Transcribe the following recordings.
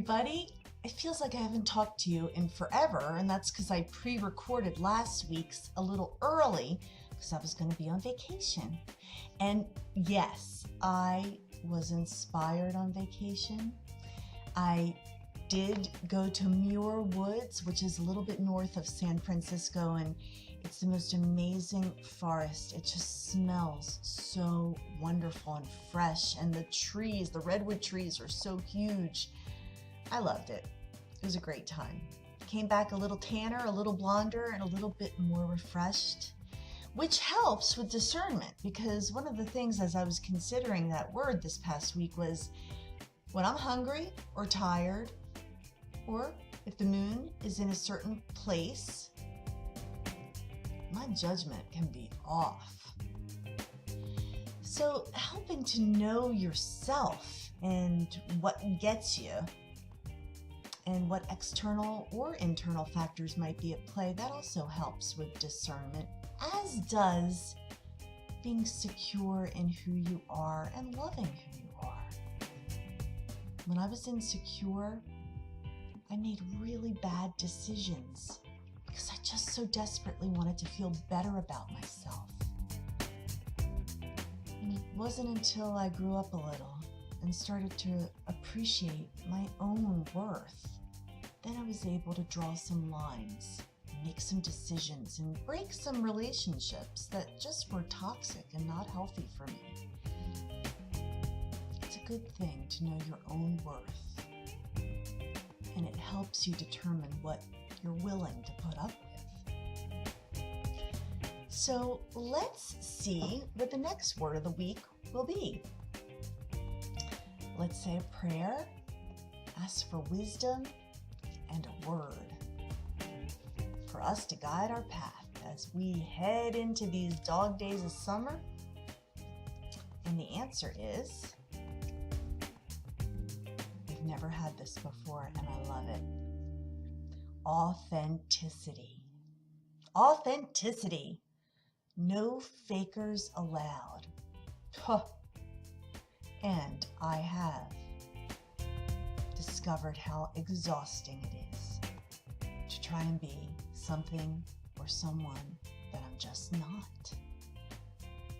everybody. It feels like I haven't talked to you in forever, and that's because I pre-recorded last week's a little early because I was going to be on vacation. And yes, I was inspired on vacation. I did go to Muir Woods, which is a little bit north of San Francisco, and it's the most amazing forest. It just smells so wonderful and fresh, and the trees, the redwood trees, are so huge. I loved it. It was a great time. Came back a little tanner, a little blonder, and a little bit more refreshed, which helps with discernment, because one of the things as I was considering that word this past week was when I'm hungry or tired, or if the moon is in a certain place, my judgment can be off. So helping to know yourself and what gets you and what external or internal factors might be at play, that also helps with discernment, as does being secure in who you are and loving who you are. When I was insecure, I made really bad decisions because I just so desperately wanted to feel better about myself. And it wasn't until I grew up a little and started to appreciate my own worth that I was able to draw some lines, make some decisions, and break some relationships that just were toxic and not healthy for me. It's a good thing to know your own worth, and it helps you determine what you're willing to put up with. So let's see what the next word of the week will be. Let's say a prayer, ask for wisdom and a word for us to guide our path as we head into these dog days of summer. And the answer is, we've never had this before and I love it. Authenticity. Authenticity. No fakers allowed. Huh. And I have discovered how exhausting it is to try and be something or someone that I'm just not.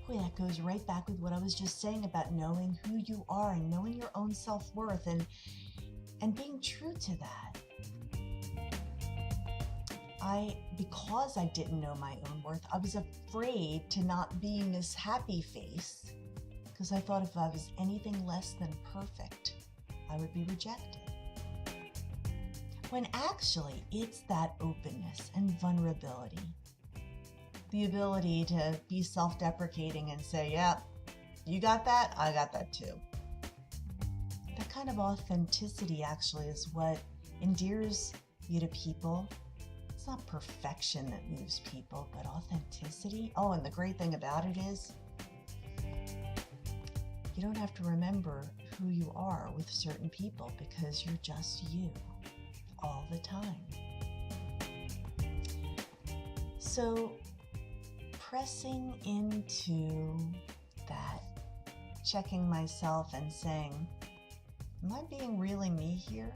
Boy, that goes right back with what I was just saying about knowing who you are and knowing your own self-worth and being true to that. Because I didn't know my own worth, I was afraid to not be Miss Happy Face, because I thought if I was anything less than perfect, I would be rejected. When actually, it's that openness and vulnerability. The ability to be self-deprecating and say, yeah, you got that, I got that too. That kind of authenticity actually is what endears you to people. It's not perfection that moves people, but authenticity. Oh, and the great thing about it is, you don't have to remember who you are with certain people because you're just you all the time. So pressing into that, checking myself and saying, am I being really me here?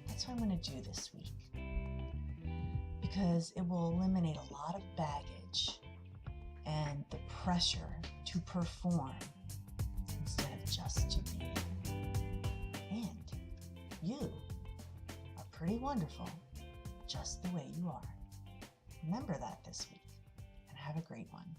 That's what I'm going to do this week, because it will eliminate a lot of baggage and the pressure to perform instead of just to be. And you are pretty wonderful just the way you are. Remember that this week and have a great one.